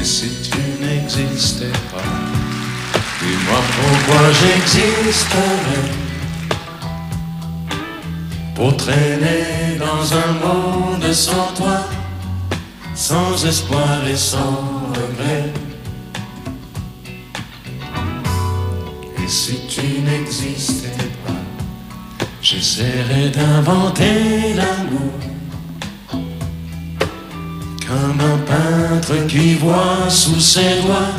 si tu n'existais pas, dis-moi pourquoi j'existerais. Pour traîner dans un monde sans toi, sans espoir et sans regret. Et si tu n'existais pas, j'essaierais d'inventer l'amour, comme un peintre qui voit sous ses doigts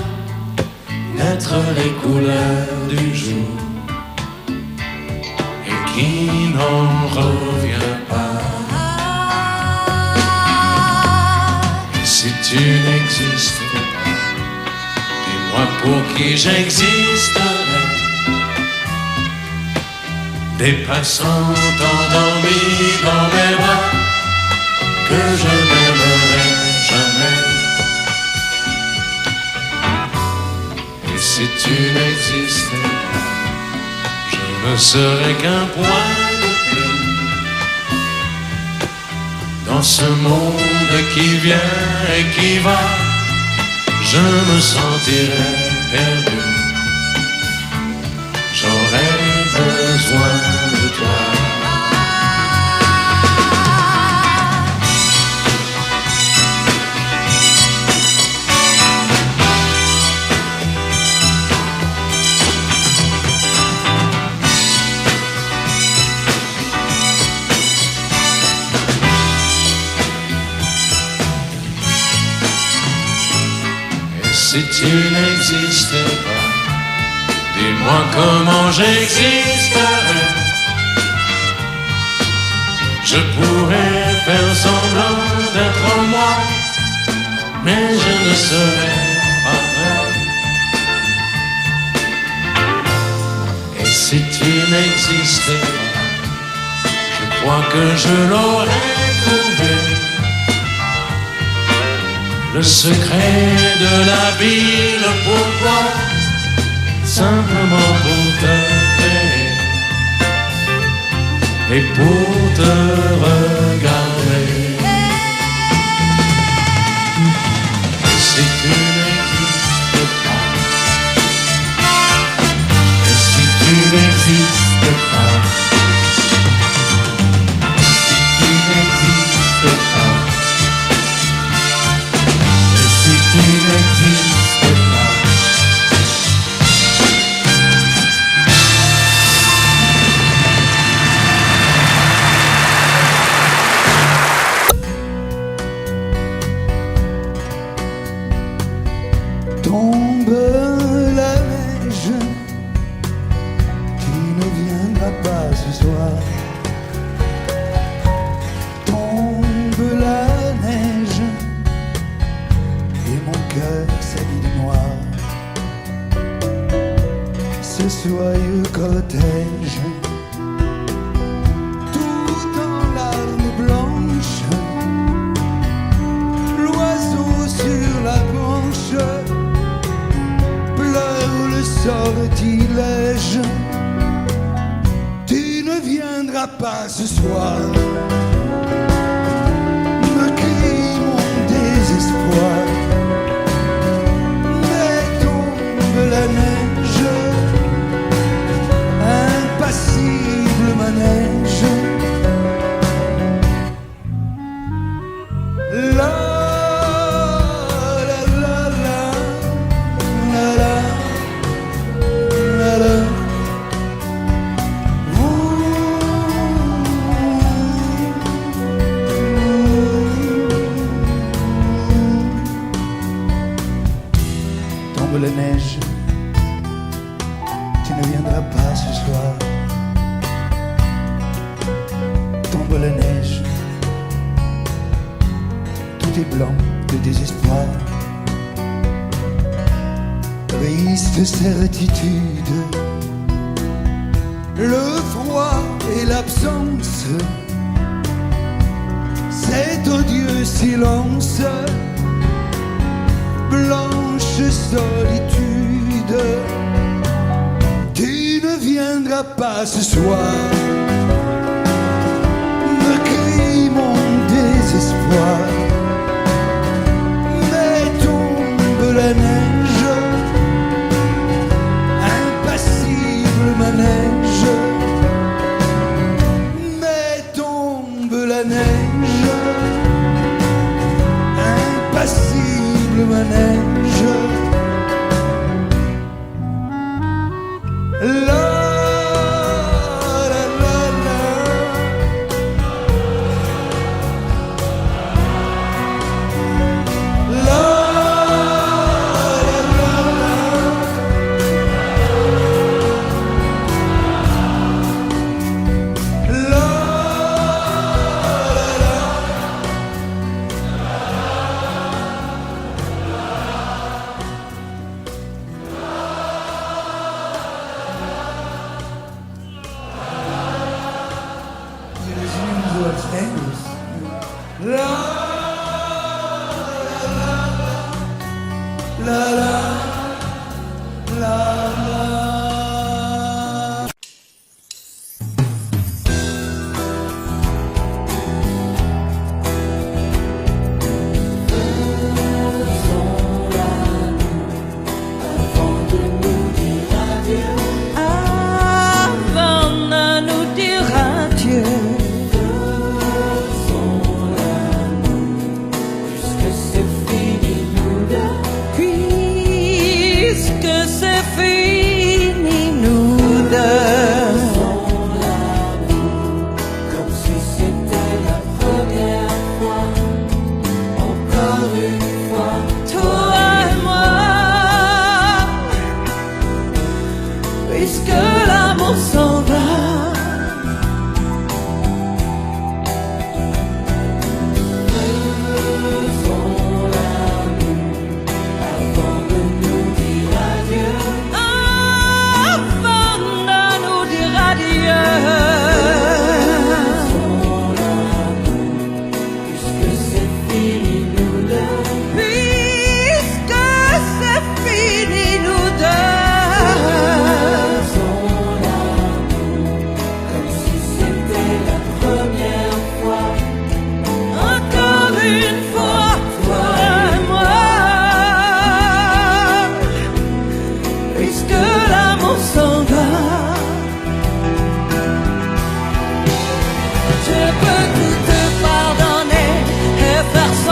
naître les couleurs du jour et qui n'en revient pas. Et si tu n'existais pas, dis-moi pour qui j'existerais. Des passants endormis dans mes bras que je n'aimerais jamais. Et si tu n'existais pas, je ne serais qu'un point de plus dans ce monde qui vient et qui va. Je me sentirais perdu, j'aurais besoin de toi. Si tu n'existais pas, dis-moi comment j'existerais. Je pourrais faire semblant d'être moi, mais je ne serais pas vrai. Et si tu n'existais pas, je crois que je l'aurais trouvé. Le secret de la vie, le pourquoi, simplement pour te créer et pour te regarder. Et si tu n'existes pas, et si tu n'existes pas, si tu n'existes pas, tu n'existes pas. Tombe la neige, tu ne viendras pas ce soir. Tombe la neige, et mon cœur s'habille de noir. Ce soyeux cortège, tout en larmes blanches, l'oiseau sur la branche pleure le sortilège. Tu ne viendras pas ce soir, me crie mon désespoir. La neige, impassible manège. La la la la la la la la. Tombe la neige, tu ne viendras pas ce soir. Tombe la neige, tout est blanc de désespoir. Triste certitude, le froid et l'absence, cet odieux silence, blanche solitude. Tu ne viendras pas ce soir, me crie mon désespoir. Mais tombe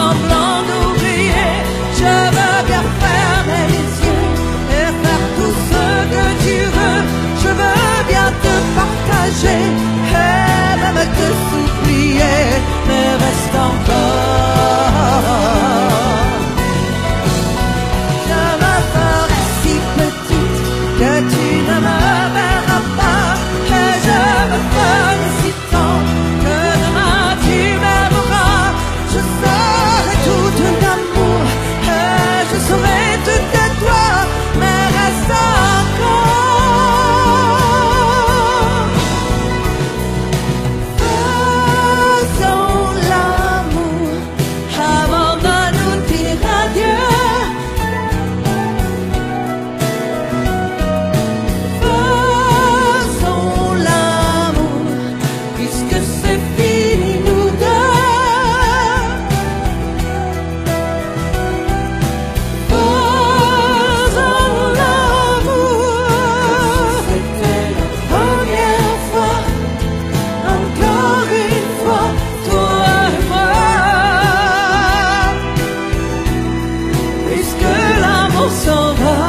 semblant d'oublier. Je veux bien fermer les yeux et faire tout ce que tu veux. Je veux bien te partager et même te supplier, mais reste encore. Je me ferai si petite que tu ne me verras pas, et je me ferai si tendre que demain tu m'aimeras. Je serai tout d'amour et je serai tout de toi, mais reste encore. Faisons l'amour avant de nous dire adieu. Faisons l'amour puisque c'est fini nous deux. Faisons l'amour. C'était la première fois, encore une fois, toi et moi. Puisque l'amour s'en va,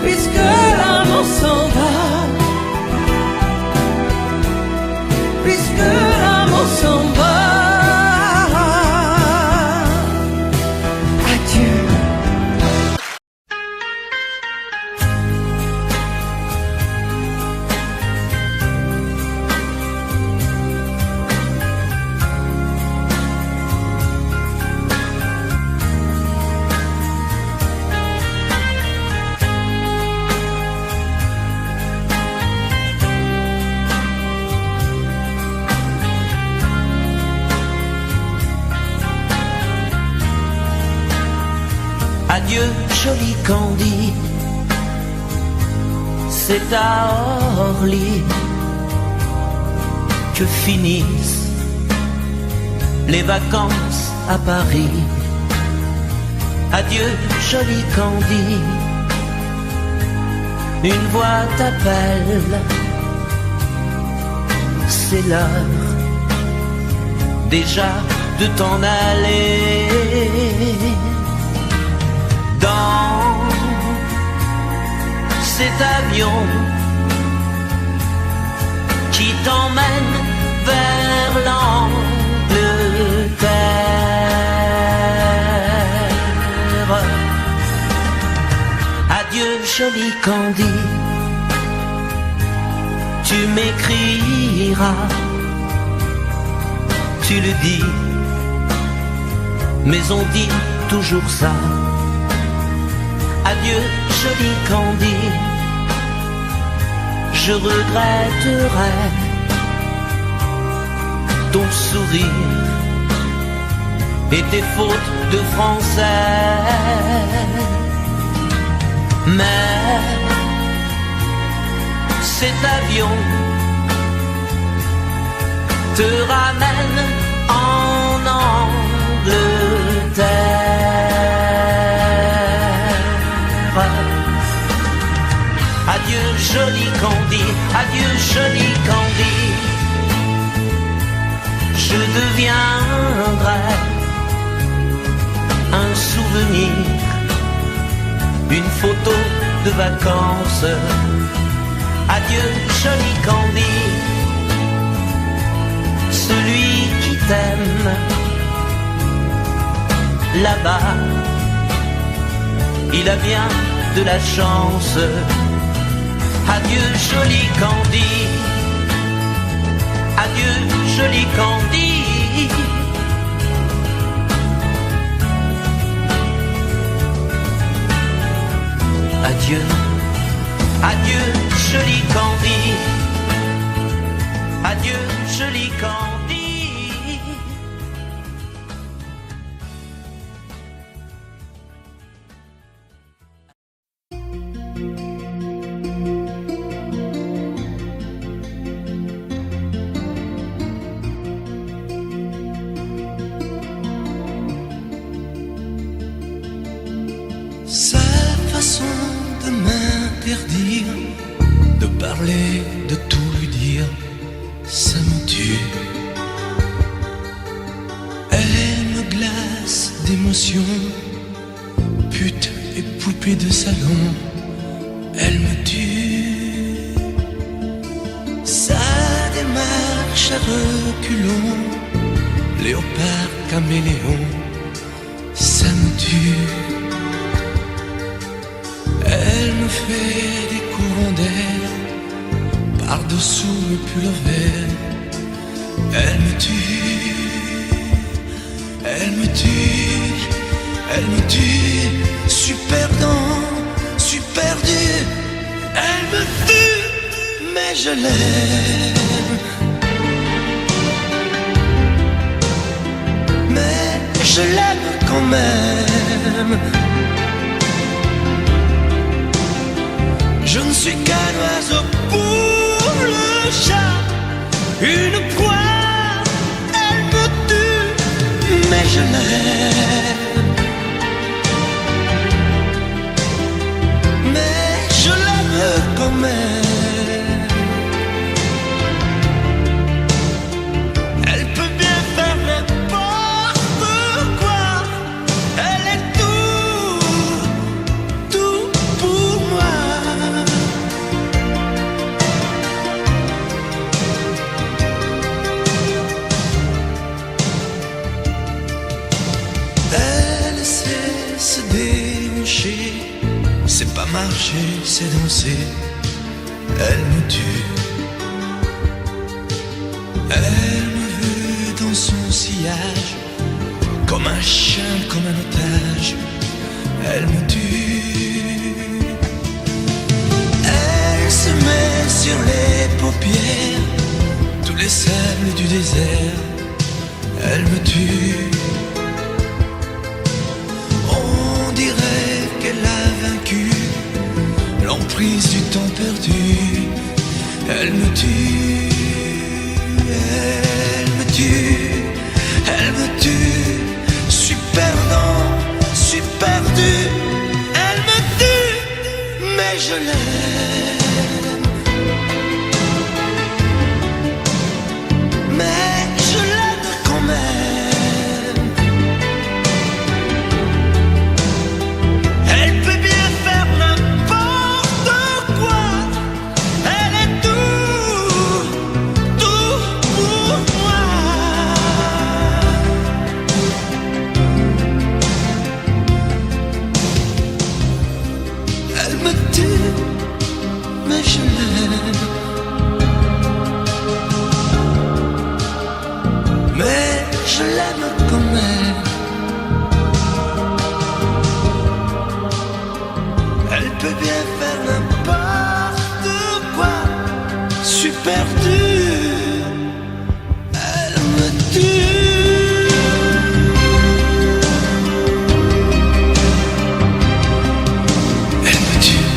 puisque l'amour s'en va, puisque l'amour s'en va. Adieu. Adieu, joli Candy, c'est à Orly que finissent les vacances à Paris. Adieu, joli Candy, une voix t'appelle, c'est l'heure déjà de t'en aller. Dans cet avion qui t'emmène vers l'Angleterre. Adieu, joli Candy, tu m'écriras, tu le dis, mais on dit toujours ça. Adieu, joli Candy, je regretterai ton sourire et tes fautes de français. Mais cet avion te ramène en Angleterre. Adieu, joli Candy, adieu, joli Candy, je deviendrai un souvenir, une photo de vacances. Adieu, joli Candy, celui qui t'aime là-bas, il a bien de la chance. Adieu, joli Candy, adieu, joli Candy. Adieu, adieu, joli Candy, adieu, joli Candy. Sa façon de m'interdire de parler, de tout lui dire, ça me tue. d'émotion, pute et poupée de salon, elle me tue. Sa démarche à reculons, léopard caméléon, ça me tue. Elle me fait des courants d'air par-dessous le pull vert. Elle me tue, elle me tue, elle me tue. Super dans, super dur. Elle me tue, mais je l'aime. Mais je l'aime quand même. Je ne suis qu'un oiseau pour le chat, une proie, elle me tue, mais je l'aime. Mais je l'aime quand même. Elle peut bien faire n'importe quoi, elle est tout pour moi. Elle sait se déhancher, c'est pas marcher, c'est danser. Elle me tue. Elle me veut dans son sillage, comme un chien, comme un otage. Elle me tue. Elle se met sur les paupières tous les sables du désert. Elle me tue. On dirait qu'elle a vaincu l'emprise du temps perdu. Elle me tue, elle me tue, elle me tue. Super dans, super dur. Elle me tue, mais je l'aime. Mais je l'aime quand même. Elle peut bien faire n'importe quoi. Elle est tout pour moi. Elle me tue, mais je l'aime. Mais je l'aime quand même. Elle peut bien faire n'importe quoi. Super dur. Elle me tue. Elle me tue.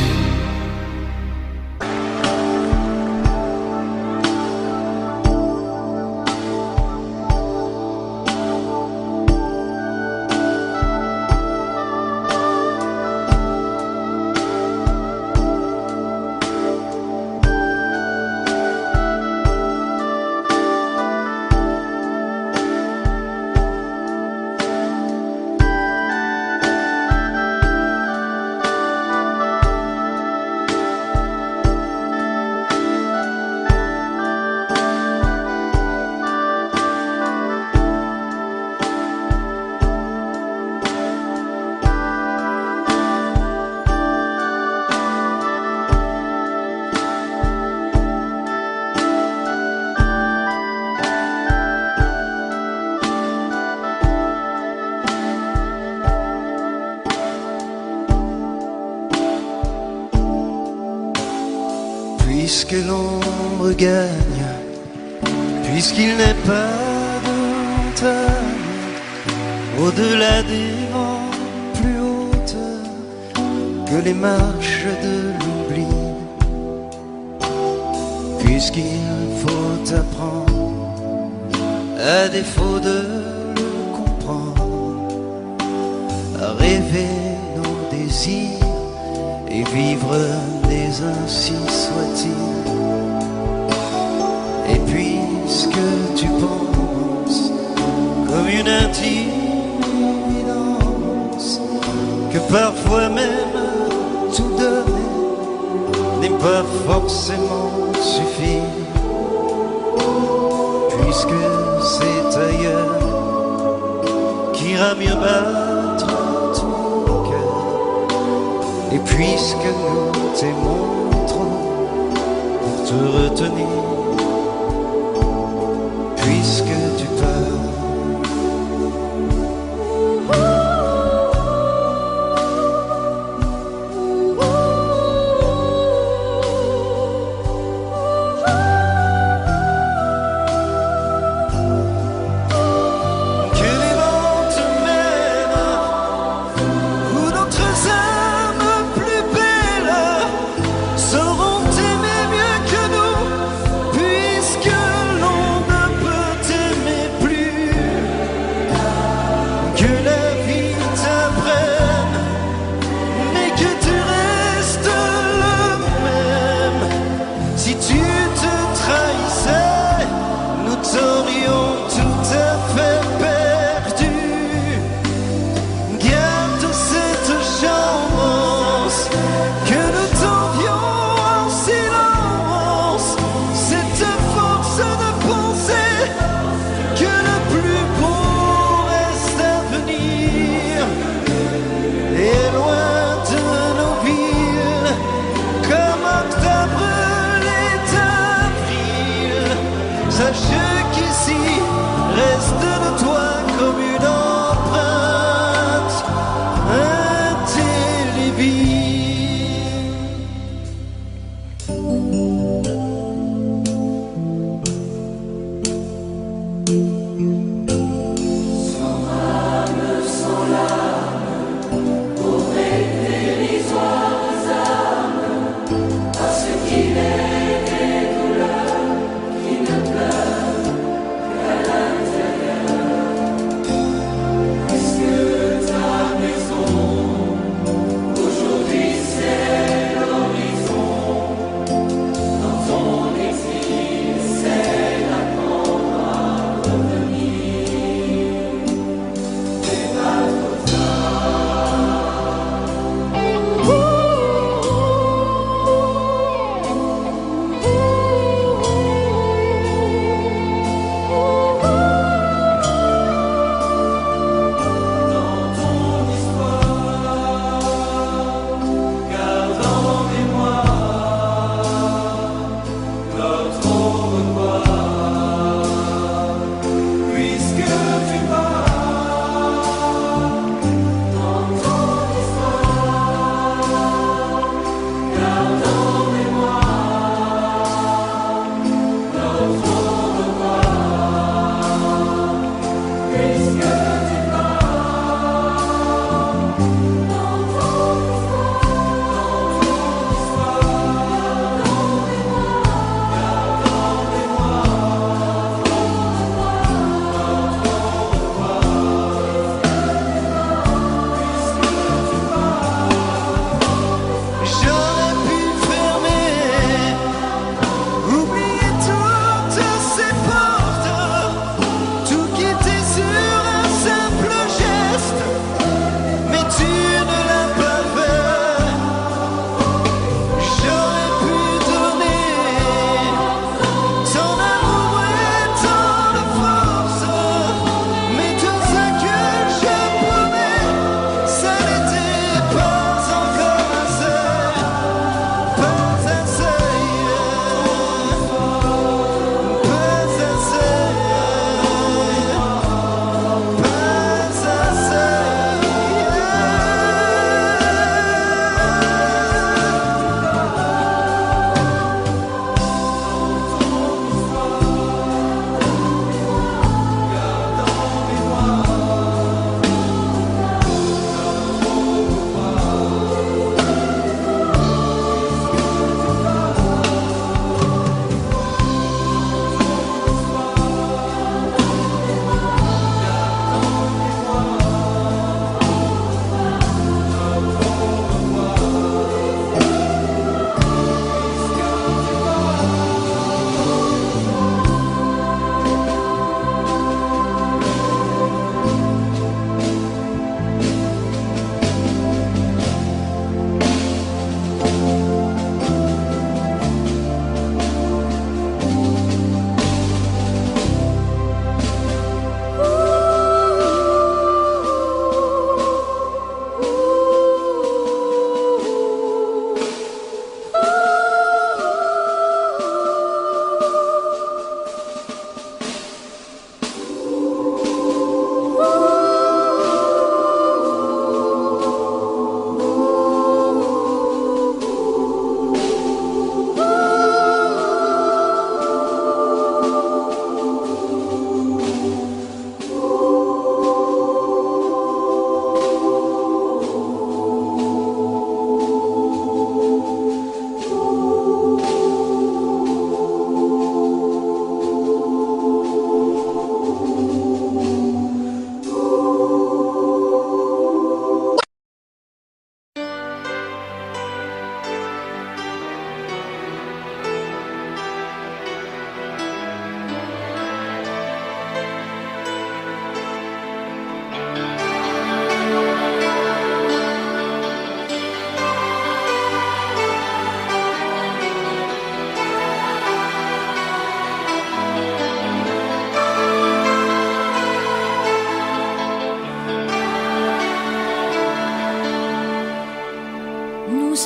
Puisque l'ombre gagne, puisqu'il n'est pas de montagne au-delà des vents plus hautes que les marches de l'oubli, puisqu'il faut apprendre à défaut de le comprendre, à rêver nos désirs et vivre des ainsi soit-il. Et puisque tu penses comme une intime évidence parfois même tout donner n'est pas forcément suffire, puisque c'est ailleurs qu'ira mieux battre ton cœur. Et puisque nous t'aimons trop pour te retenir, puisque tu pars.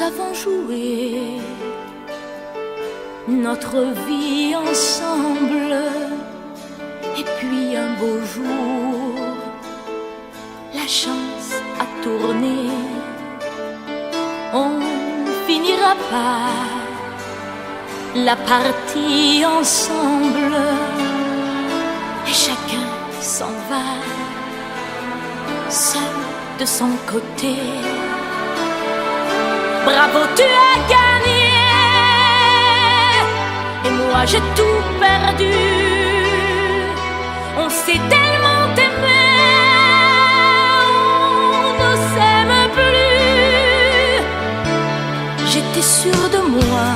avons joué notre vie ensemble. Et puis un beau jour, la chance a tourné. On finira par la partie ensemble. Et chacun s'en va, seul de son côté. Bravo, tu as gagné. Et moi j'ai tout perdu. On s'est tellement aimé, on ne s'aime plus. J'étais sûre de moi,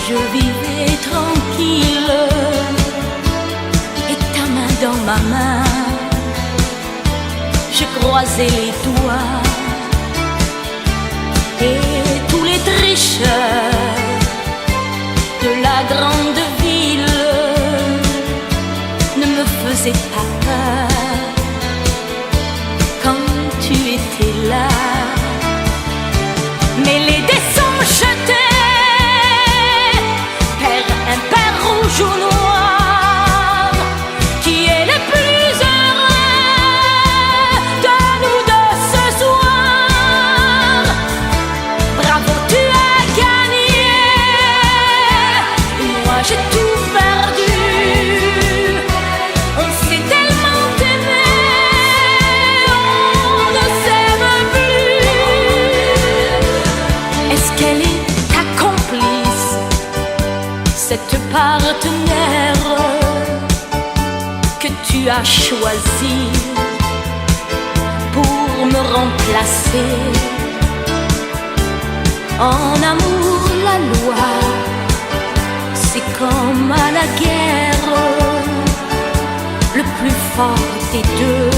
je vivais tranquille. Et ta main dans ma main, je croisais les doigts. Et tous les tricheurs de la grande ville ne me faisaient pas peur quand tu étais là. Mais les dés sont jetés, père impair, rouge ou noir. Qui est le plus heureux de nous deux ce soir? Bravo, tu as gagné. Et moi j'ai tout perdu. On s'est tellement aimé, on ne s'aime plus. Est-ce qu'elle est ta complice, cette partenaire que tu as choisi pour me remplacer? En amour, la loi, c'est comme à la guerre. Le plus fort des deux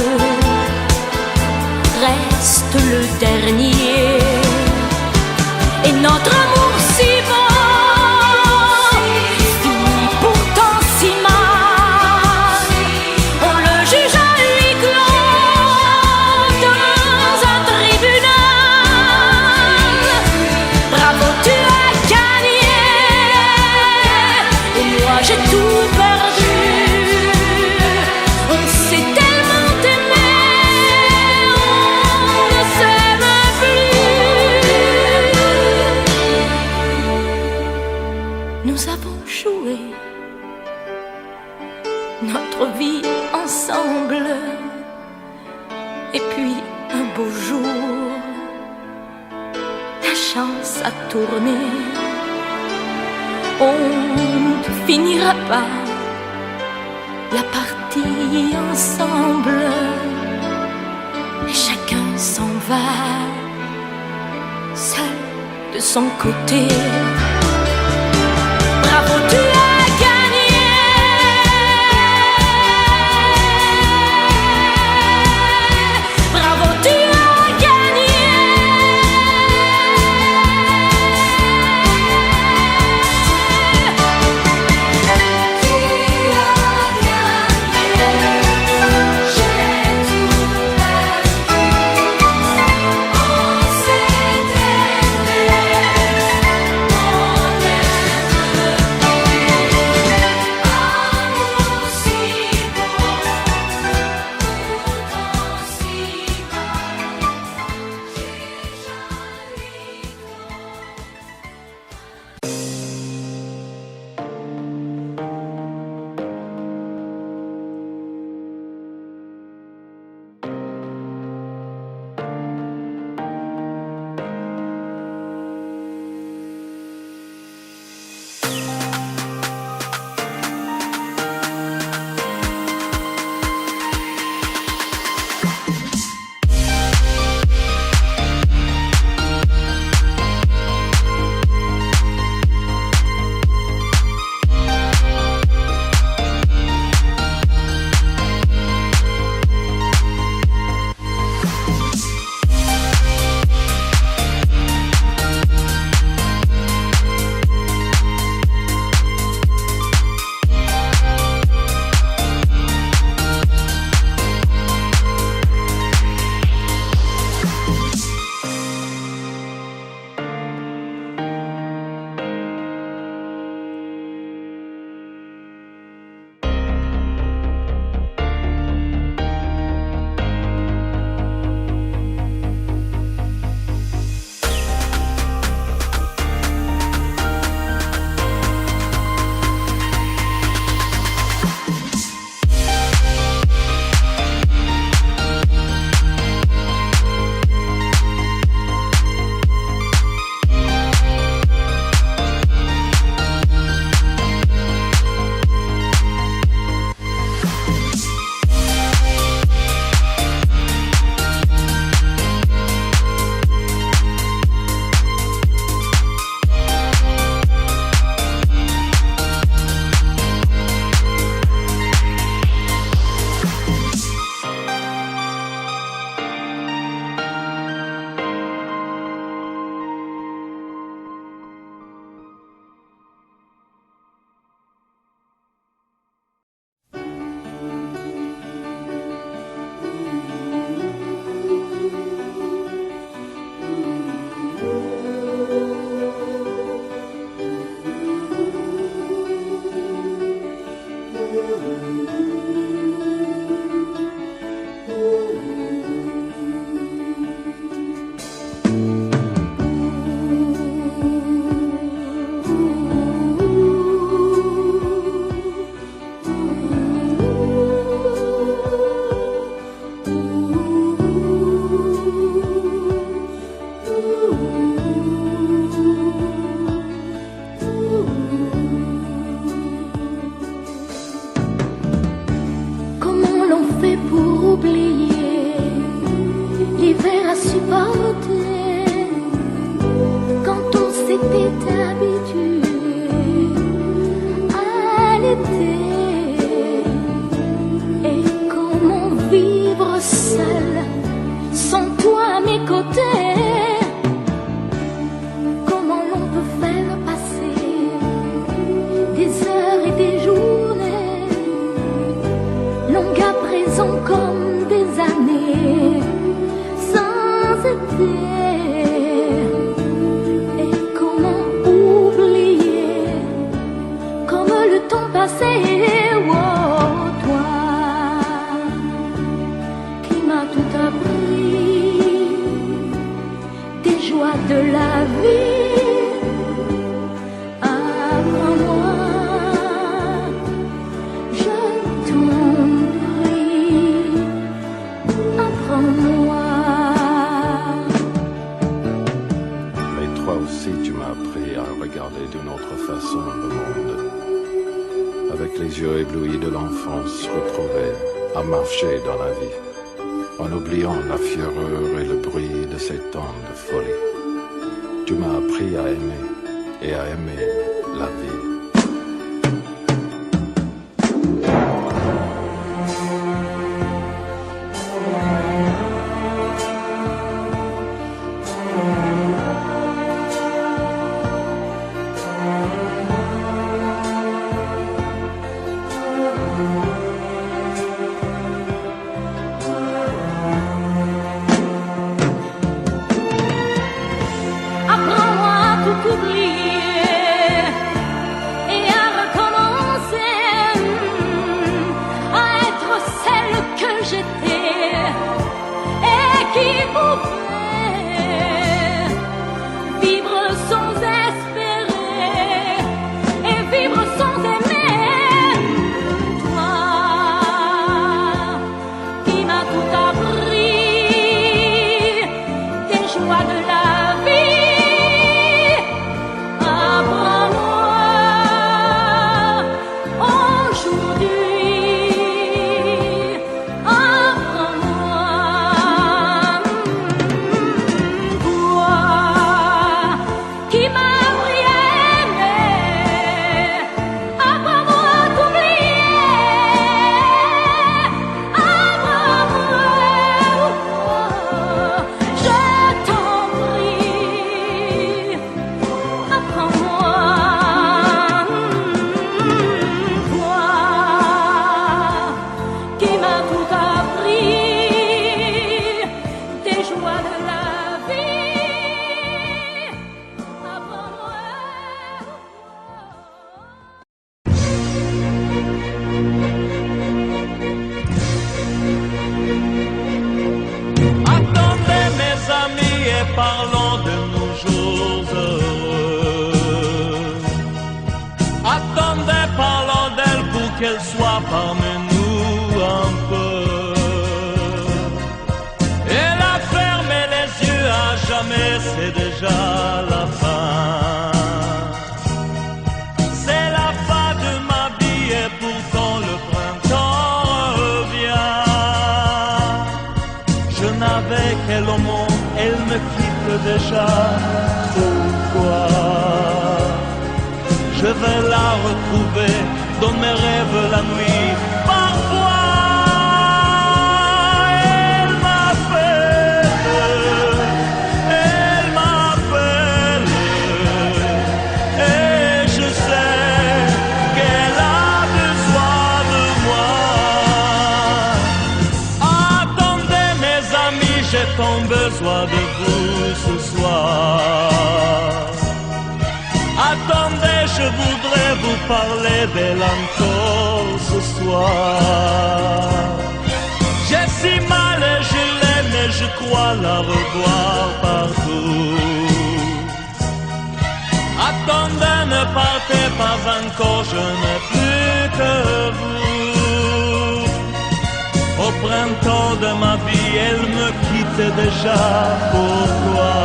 reste le dernier. Et notre amour si beau finit pourtant si mal. On le juge à huis clos dans un tribunal. Bravo, tu as gagné. Et moi j'ai tout perdu. On s'est tellement aimé, on ne s'aime plus. Nous avons joué notre vie ensemble. Et puis un beau jour, la chance a tourné. On ne finira pas la partie ensemble. Et chacun s'en va, seul de son côté. Bravo, tu as gagné. Bravo, tu as gagné. sont comme des années sans été. Et comment oublier comme le temps passé, oh, toi qui m'as tout appris des joies de la vie. D'une autre façon le monde, avec les yeux éblouis de l'enfance retrouvée, à marcher dans la vie, en oubliant la fureur et le bruit de ces temps de folie. Tu m'as appris à aimer et à aimer la vie. Parlons de nos jours heureux. Attendez, parlons d'elle pour qu'elle soit parmi nous un peu. Elle a fermé les yeux à jamais, c'est déjà la fin. C'est la fin de ma vie et pourtant le printemps revient. Je n'avais qu'elle au monde, elle me quitte déjà. Pourquoi? Je vais la retrouver dans mes rêves la nuit. Parfois elle m'appelle, et je sais qu'elle a besoin de moi. Attendez mes amis, j'ai tant besoin de vous ce soir. Attendez, je voudrais vous parler d'elle encore ce soir. J'ai si mal et je l'aime et je crois la revoir partout. Attendez, ne partez pas encore, je n'ai plus que vous. Au printemps de ma vie, elle me quitte déjà. Pourquoi?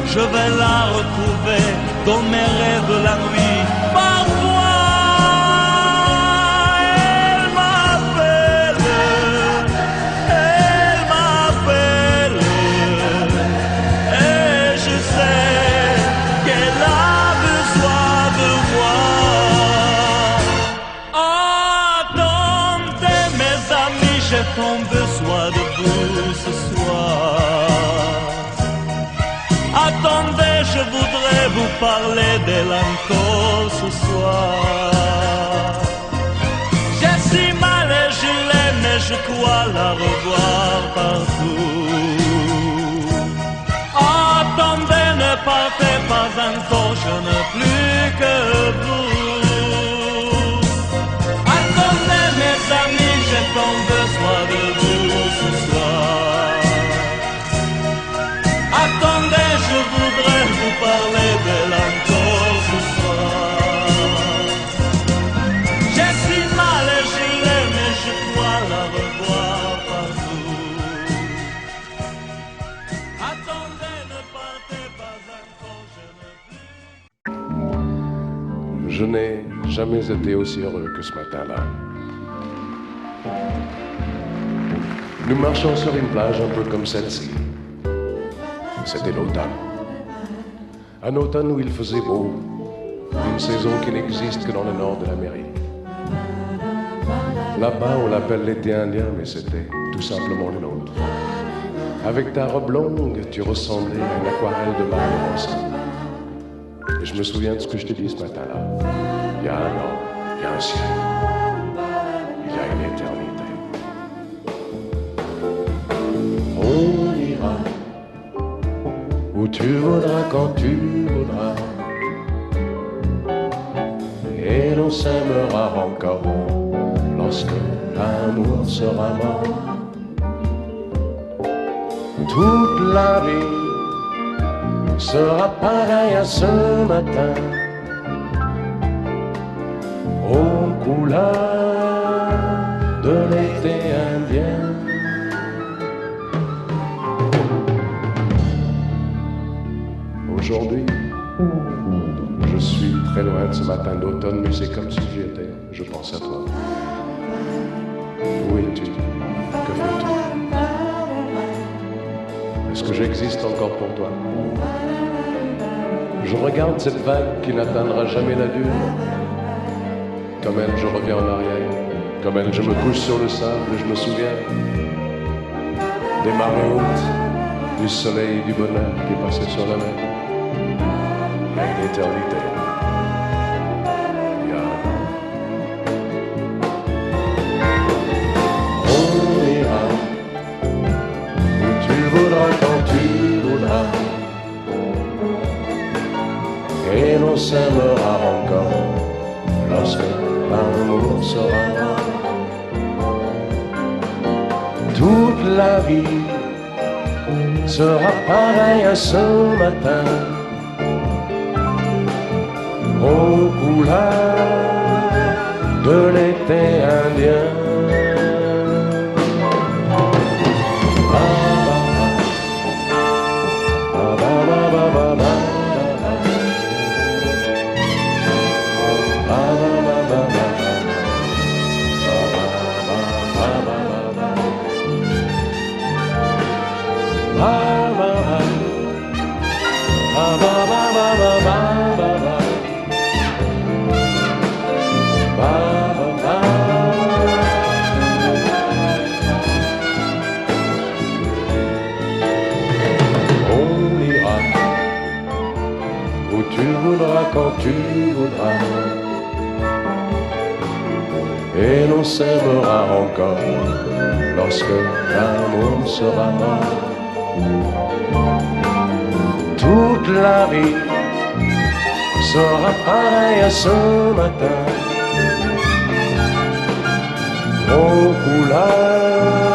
Je vais la retrouver dans mes rêves la nuit. Parfois, elle m'appelle, et je sais qu'elle a besoin de moi. Attendez mes amis, j'ai tant besoin de vous ce soir. Attendez, je voudrais vous parler d'elle encore ce soir. J'ai si mal je crois la revoir partout. Attendez, ne partez pas encore, je n'ai plus que vous. Attendez mes amis, j'ai tant besoin de vous ce soir. Attendez, je voudrais vous parler d'elle encore ce soir. J'ai si mal et je l'aime et je crois la revoir partout. Attendez, ne partez pas encore, je n'ai plus. Je n'ai jamais été aussi heureux que ce matin-là. Nous marchions sur une plage un peu comme celle-ci. C'était l'automne. Un automne où il faisait beau, une saison qui n'existe que dans le nord de l'Amérique. Là-bas, on l'appelle l'été indien, mais c'était tout simplement le nôtre. Avec ta robe longue, tu ressemblais à une aquarelle de Mario Rossi. Et je me souviens de ce que je t'ai dit ce matin-là. Il y a un an, il y a un siècle, il y a une éternité. On ira où tu voudras, quand tu voudras, et l'on s'aimera encore lorsque l'amour sera mort. Toute la vie sera pareille à ce matin, aux couleurs de l'été indien. Aujourd'hui, je suis très loin de ce matin d'automne, mais c'est comme si j'y étais. Je pense à toi. Où es-tu? Que fais-tu? Est-ce que j'existe encore pour toi? Je regarde cette vague qui n'atteindra jamais la dune. Comme elle, je reviens en arrière. Comme elle, je me couche sur le sable et je me souviens des marées hautes, du soleil et du bonheur qui passaient sur la mer. Il y a une éternité. Il y a un an. On ira où tu voudras, quand tu voudras, et l'on s'aimera encore lorsque l'amour sera mort. Toute la vie sera pareille à ce matin, aux couleurs de l'été indien. Quand tu voudras, et l'on s'aimera encore lorsque l'amour sera mort. Toute la vie sera pareille à ce matin, aux couleurs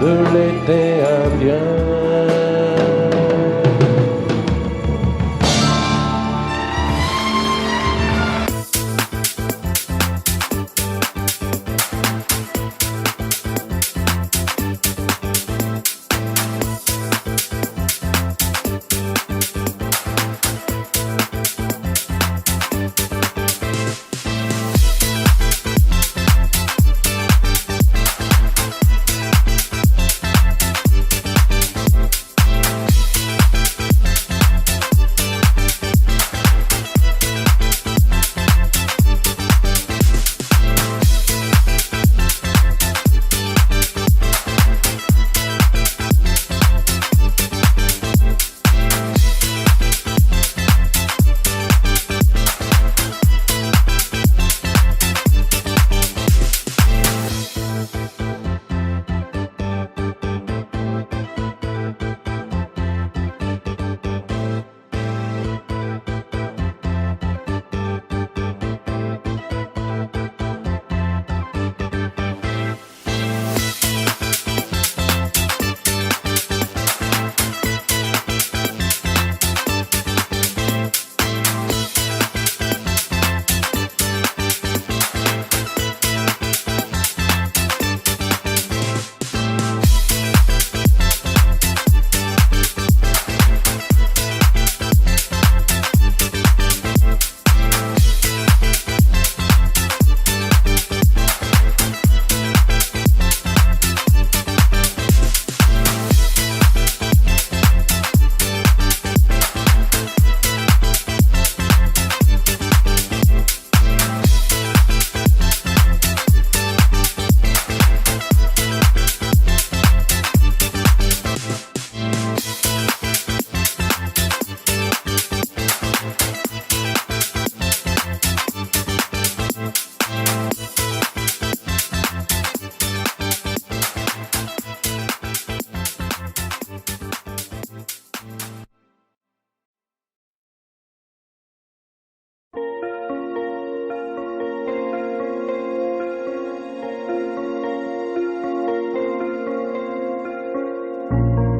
de l'été indien.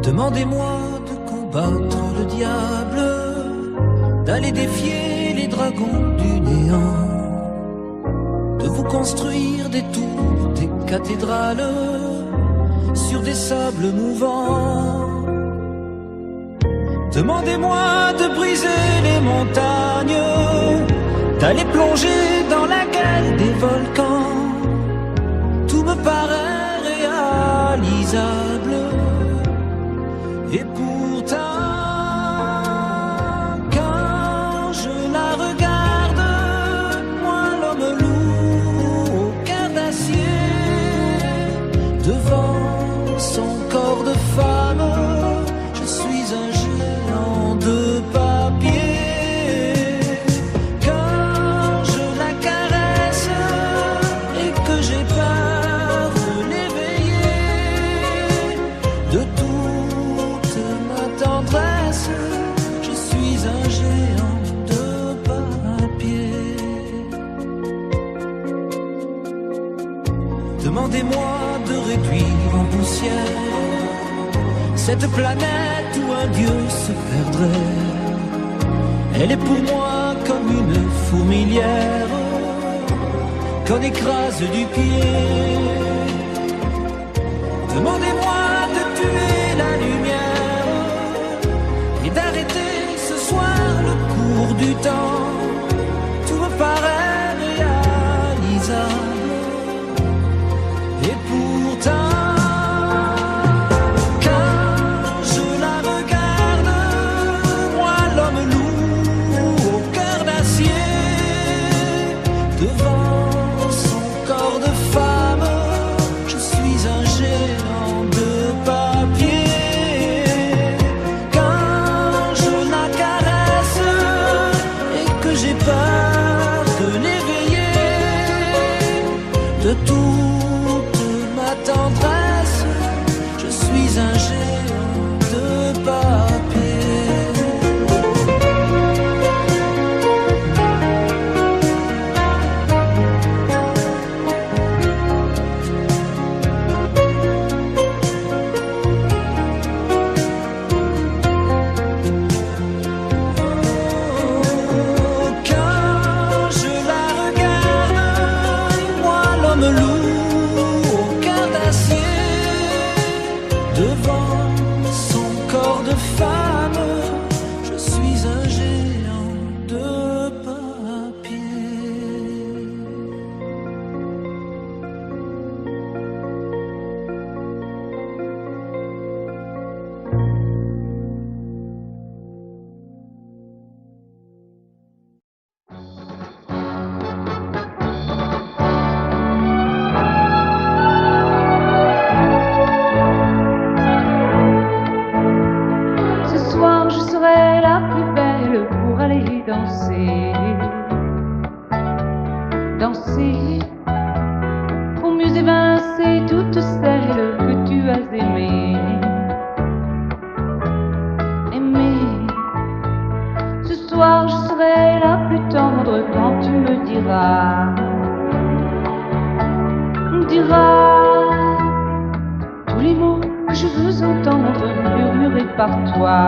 Demandez-moi de combattre le diable, d'aller défier les dragons du néant, de vous construire des tours, des cathédrales sur des sables mouvants. Demandez-moi de briser les montagnes, d'aller plonger dans la gueule des volcans. Tout me paraît réalisable. Et pourtant, quand je la regarde, moi l'homme lourd au cœur d'acier, devant son corps de femme, je suis un géant de papier. Quand je la caresse et que j'ai peur de l'éveiller, de toute ma tendresse, je suis un géant de papier. Demandez-moi de réduire en poussière cette planète où un dieu se perdrait. Elle est pour moi comme une fourmilière qu'on écrase du pied. Demandez-moi de tuer la lumière et d'arrêter ce soir le cours du temps. Tout me paraît réalisable. Et pourtant, quand je la regarde, moi l'homme lourd au cœur d'acier, devant son corps de femme, je suis un géant de papier. Quand je la caresse et que j'ai peur de l'éveiller, de toute ma tendresse, je suis un géant de papier. Quand je la regarde, moi l'homme lourd au cœur d'acier, devant son corps de femme, je suis un géant de papier. Ce soir je serai la plus belle pour aller danser. Danser pour mieux évincer toutes celles que tu as aimées. Aimer. Ce soir je serai la plus tendre quand tu me diras tous les mots que je veux entendre murmurés par toi.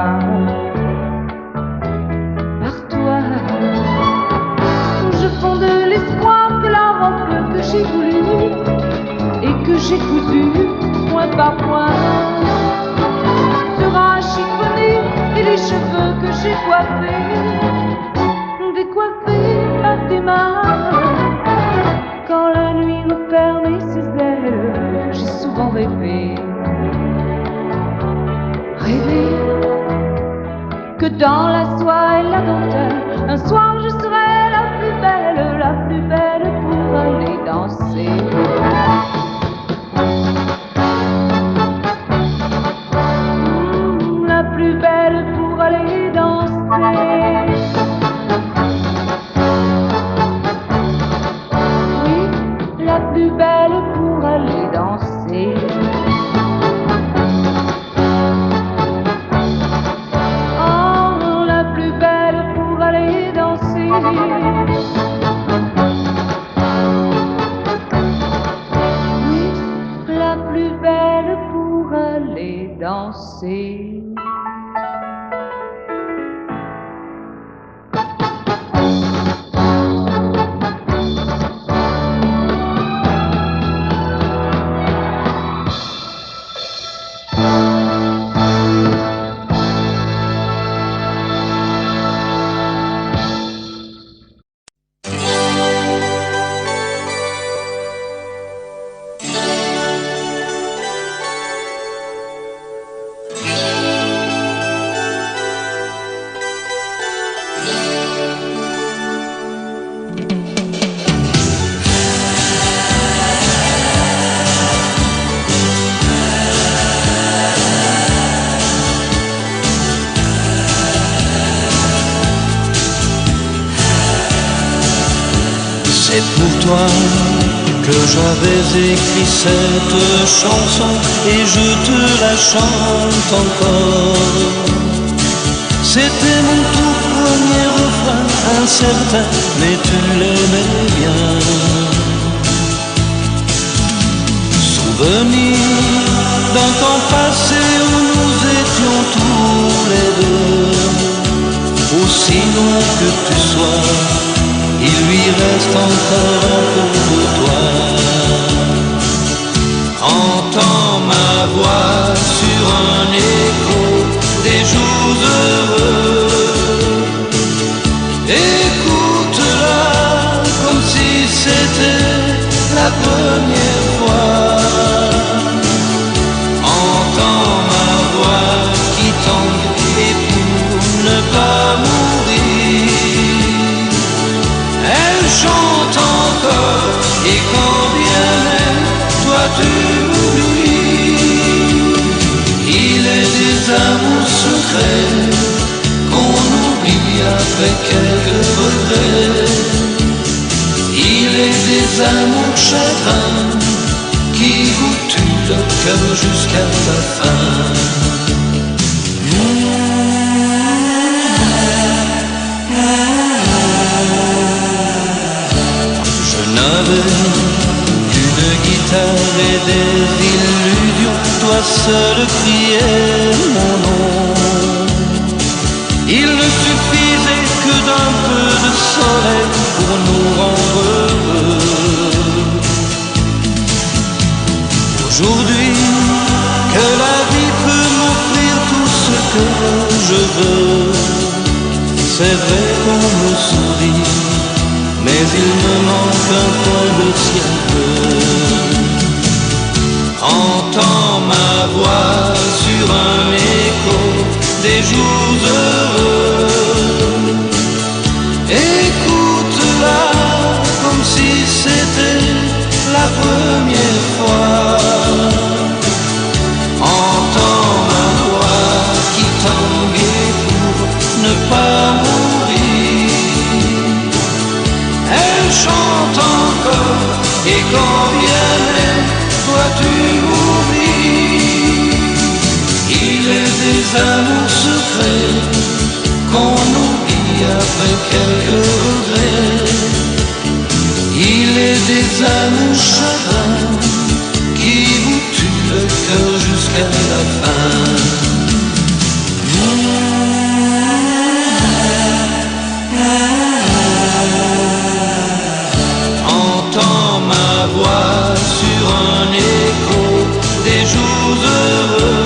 Je fonde l'espoir que la robe que j'ai voulue et que j'ai cousue point par point sera chiffonnée, et les cheveux que j'ai coiffés décoiffés par tes mains. Quand la nuit me ferme ses ailes, j'ai souvent rêvé que dans la soie et la dentelle, un soir je serai la plus belle pour aller danser. La plus belle pour aller danser. Oui, la plus belle pour aller danser. Oh, la plus belle pour aller danser. danser. C'est pour toi que j'avais écrit cette chanson et je te la chante encore. C'était mon tout premier refrain, incertain, mais tu l'aimais bien. Souvenir d'un temps passé où nous étions tous les deux. Aussi loin que tu sois, il lui reste encore un peu de toi. Entends ma voix sur un écho des jours heureux. Écoute-la comme si c'était la première fois. Entends ma voix qui tangue et pour ne pas mourir, elle chante encore, et quand bien même toi tu m'oublies. Il est des amours secrets qu'on oublie après quelques regrets. Il est des amours chagrins qui vous tuent le cœur jusqu'à la fin. Une guitare et des illusions, toi seul criais mon nom. Il ne suffisait que d'un peu de soleil pour nous rendre heureux. Aujourd'hui, que la vie peut m'offrir tout ce que je veux, c'est vrai qu'on me sourit, mais il me manque un coin de ciel bleu. Entends ma voix sur un écho des jours heureux. Écoute-la comme si c'était la première fois. Entends ma voix qui tangue pour ne pas mourir. Elle chante encore, et quand bien même toi tu m'oublies. Il est des amours secrets qu'on oublie après quelques regrets. Il est des amours chagrins qui vous tuent le cœur jusqu'à la fin. Entends ma voix sur un écho des jours heureux.